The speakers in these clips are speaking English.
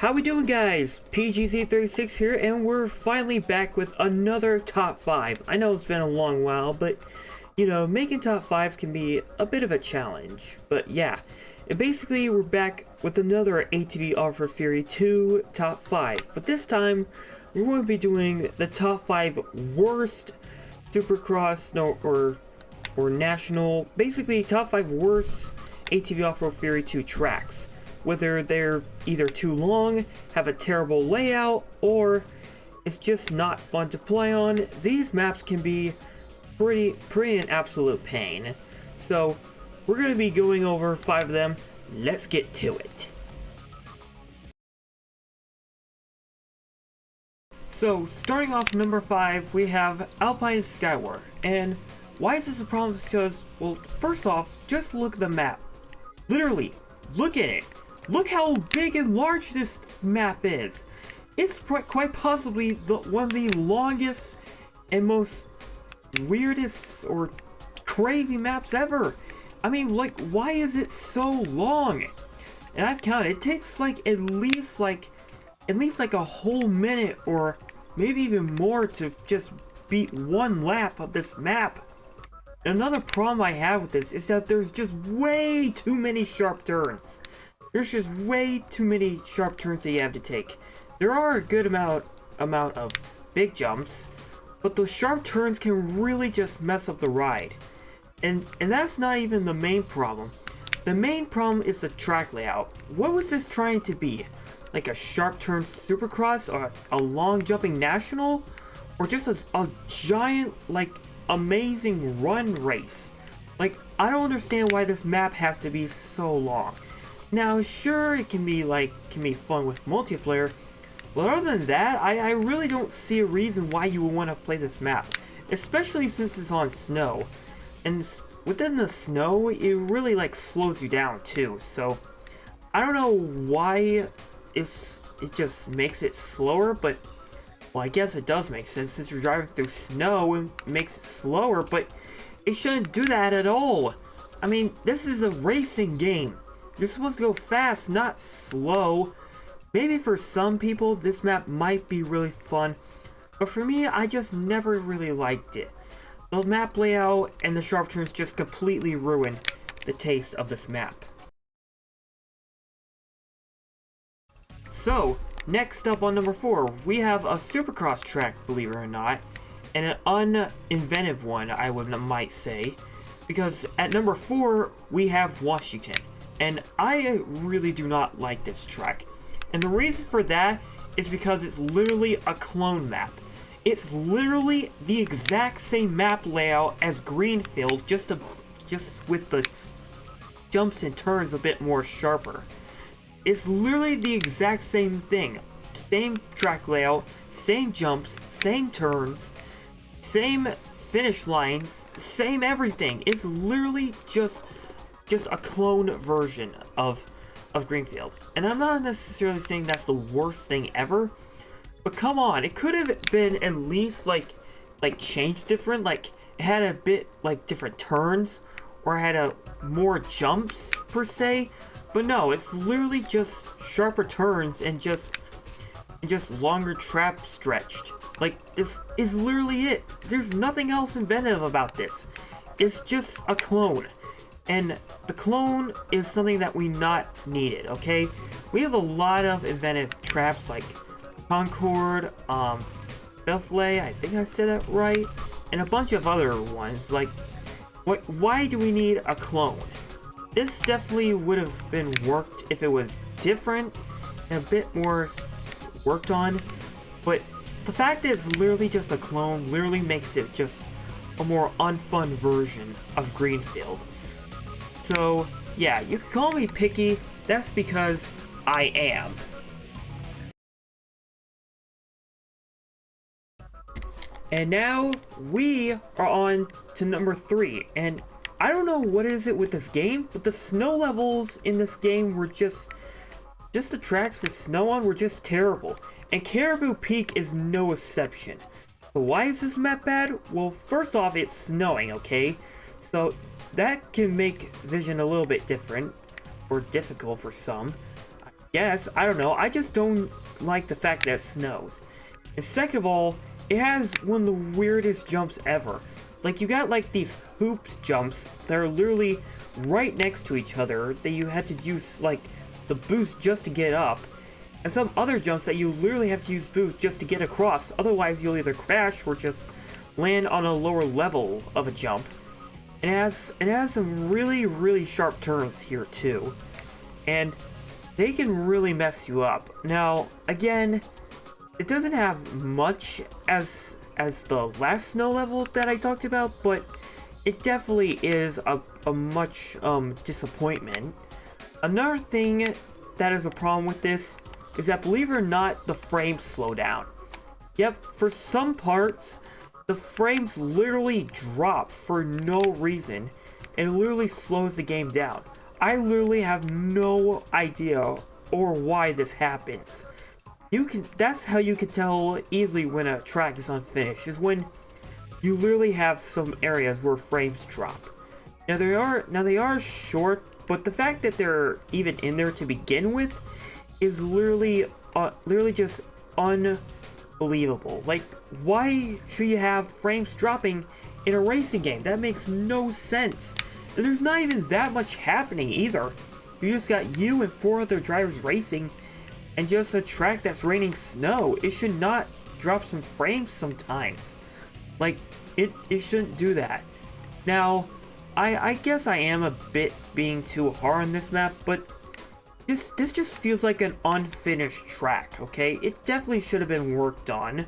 How we doing, guys? PGZ36 here, and we're finally back with another top 5. I know it's been a long while, but you know, making top 5s can be a bit of a challenge. But yeah, and basically we're back with another ATV Offroad Fury 2 top 5. But this time, we're going to be doing the top 5 worst Supercross, or national, basically top 5 worst ATV Offroad Fury 2 tracks. Whether they're either too long, have a terrible layout, or it's just not fun to play on. These maps can be pretty an absolute pain. So we're going to be going over 5 of them. Let's get to it. So starting off number 5, we have Alpine Skyway. And why is this a problem? It's because, well, first off, just look at the map. Literally, look at it. Look how big and large this map is. It's quite possibly one of the longest and most weirdest or crazy maps ever. I mean, like, why is it so long? And I've counted, it takes like at least like a whole minute or maybe even more to just beat one lap of this map. Another problem I have with this is that there's just way too many sharp turns. There's just way too many sharp turns that you have to take. There are a good amount of big jumps, but those sharp turns can really just mess up the ride. And that's not even the main problem. The main problem is the track layout. What was this trying to be? Like a sharp turn Supercross, or a long jumping national? Or just a giant, like, amazing run race? Like, I don't understand why this map has to be so long. Now, sure, it can be fun with multiplayer, but other than that, I really don't see a reason why you would want to play this map, especially since it's on snow. And within the snow, it really like slows you down too. So I don't know why it just makes it slower, but well, I guess it does make sense since you're driving through snow. It makes it slower, but it shouldn't do that at all. I mean, this is a racing game. You're supposed to go fast, not slow. Maybe for some people, this map might be really fun, but for me, I just never really liked it. The map layout and the sharp turns just completely ruin the taste of this map. So, next up on number 4, we have a Supercross track, believe it or not, and an uninventive one, I might say, because at number 4, we have Washington. And I really do not like this track. And the reason for that is because it's literally a clone map. It's literally the exact same map layout as Greenfield, just with the jumps and turns a bit more sharper. It's literally the exact same thing. Same track layout, same jumps, same turns, same finish lines, same everything. It's literally just a clone version of Greenfield. And I'm not necessarily saying that's the worst thing ever, but come on, it could have been at least like changed different, like it had a bit like different turns or had a more jumps per se. But no, it's literally just sharper turns and just longer trap stretched. Like, this is literally it. There's nothing else inventive about this. It's just a clone. And the clone is something that we not needed, okay? We have a lot of inventive traps like Concord, Belflay, I think I said that right, and a bunch of other ones. Like, why do we need a clone? This definitely would have been worked if it was different and a bit more worked on, but the fact that it's literally just a clone literally makes it just a more unfun version of Greenfield. So, yeah, you can call me picky, that's because I am. And now, we are on to number 3, and I don't know what is it with this game, but the snow levels in this game were just the tracks with snow on were just terrible, and Caribou Peak is no exception. So why is this map bad? Well, first off, it's snowing, okay? So that can make vision a little bit different, or difficult for some. guess. I don't know. I just don't like the fact that it snows. And second of all, it has one of the weirdest jumps ever. Like, you got like these hoops jumps that are literally right next to each other that you had to use like the boost just to get up. And some other jumps that you literally have to use boost just to get across. Otherwise, you'll either crash or just land on a lower level of a jump. And it has some really, really sharp turns here too. And they can really mess you up. Now, again, it doesn't have much as the last snow level that I talked about, but it definitely is a much disappointment. Another thing that is a problem with this is that, believe it or not, the frames slow down. Yep, for some parts, the frames literally drop for no reason, and it literally slows the game down. I literally have no idea or why this happens. That's how you can tell easily when a track is unfinished, is when you literally have some areas where frames drop. Now they are short, but the fact that they're even in there to begin with is literally just unbelievable. Like, why should you have frames dropping in a racing game? That makes no sense. And there's not even that much happening either. You just got you and 4 other drivers racing, and just a track that's raining snow. It should not drop some frames sometimes. Like, it shouldn't do that. Now, I guess I am a bit being too hard on this map, but this just feels like an unfinished track, okay? It definitely should have been worked on.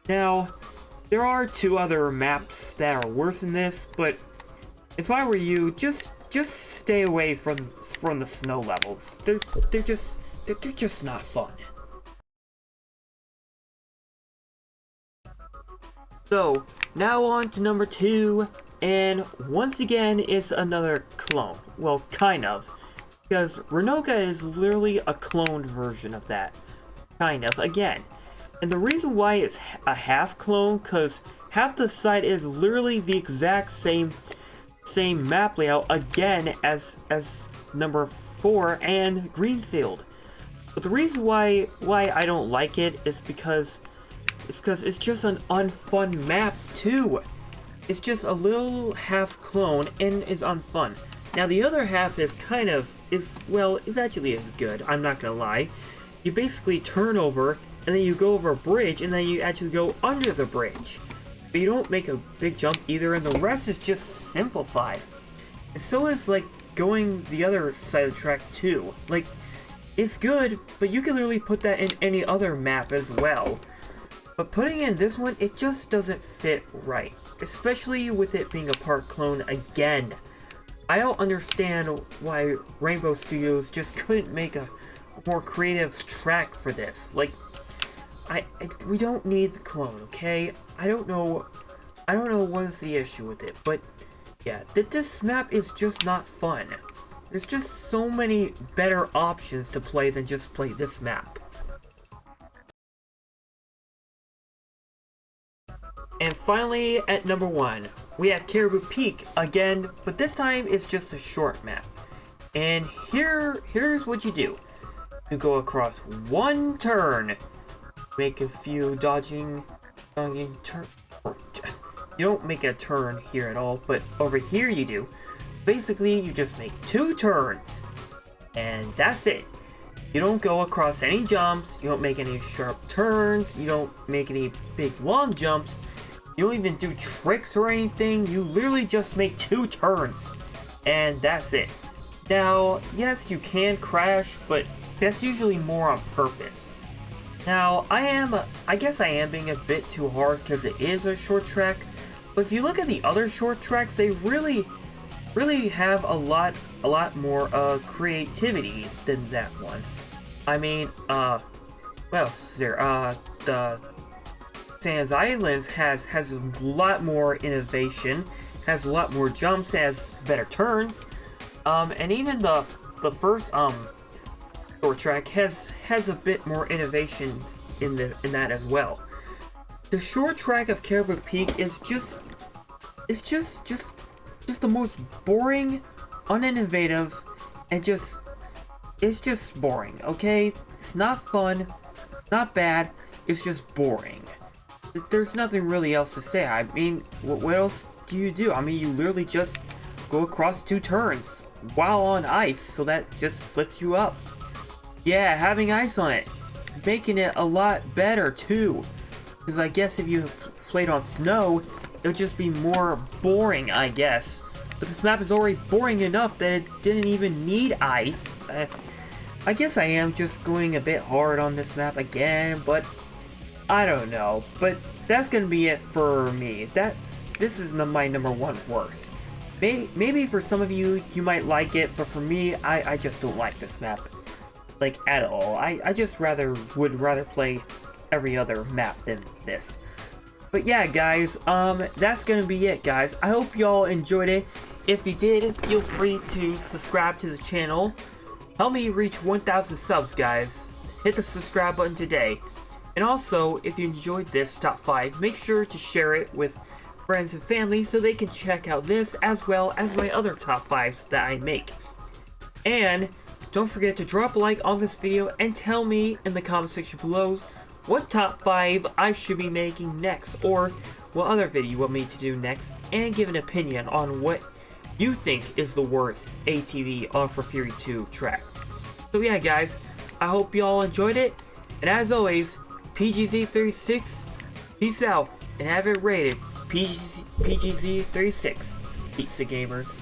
Now, there are 2 other maps that are worse than this, but if I were you, just stay away from the snow levels. They're just not fun. So, now on to number 2, and once again, it's another clone. Well, kind of. Because Renoka is literally a cloned version of that. Kind of, again. And the reason why it's a half clone, because half the site is literally the exact same map layout again as number 4 and Greenfield. But the reason why I don't like it is because it's just an unfun map too. It's just a little half clone and is unfun. Now the other half is actually as good, I'm not gonna lie. You basically turn over and then you go over a bridge and then you actually go under the bridge. But you don't make a big jump either, and the rest is just simplified. And so is like going the other side of the track too. Like, it's good, but you can literally put that in any other map as well. But putting in this one, it just doesn't fit right. Especially with it being a part clone again. I don't understand why Rainbow Studios just couldn't make a more creative track for this. Like, we don't need the clone, okay? I don't know what's the issue with it, but yeah, this map is just not fun. There's just so many better options to play than just play this map. And finally, at number 1, we have Caribou Peak again, but this time it's just a short map. And here's what you do. You go across one turn, make a few dodging turn. You don't make a turn here at all, but over here you do. So basically, you just make 2 turns, and that's it. You don't go across any jumps, you don't make any sharp turns, you don't make any big long jumps, you don't even do tricks or anything, you literally just make 2 turns, and that's it. Now, yes, you can crash, but that's usually more on purpose. Now, I guess I am being a bit too hard because it is a short track, but if you look at the other short tracks, they really have a lot more creativity than that one. I mean, what else is there? The Sands Islands has a lot more innovation, has a lot more jumps, has better turns, and even the first short track has a bit more innovation in that as well. The short track of Caribou Peak is just the most boring, uninnovative, and just it's just boring, okay? It's not fun, it's not bad, it's just boring. There's nothing really else to say. I mean, what else do you do? I mean, you literally just go across 2 turns while on ice, so that just slips you up. Yeah, having ice on it, making it a lot better too. Because I guess if you played on snow, it would just be more boring, I guess. But this map is already boring enough that it didn't even need ice. I guess I am just going a bit hard on this map again, but I don't know. But that's gonna be it for me. This is my #1 worst. Maybe for some of you, you might like it, but for me, I just don't like this map, like, at all. I just would rather play every other map than this. But yeah, guys, that's gonna be it, guys. I hope y'all enjoyed it. If you did, feel free to subscribe to the channel. Help me reach 1,000 subs, guys. Hit the subscribe button today. And also, if you enjoyed this top 5, make sure to share it with friends and family so they can check out this as well as my other top 5s that I make. And don't forget to drop a like on this video and tell me in the comment section below what top 5 I should be making next, or what other video you want me to do next, and give an opinion on what you think is the worst ATV Offroad Fury 2 track. So yeah, guys, I hope y'all enjoyed it, and as always, PGZ36, peace out, and have it rated PGZ36. Pizza Gamers.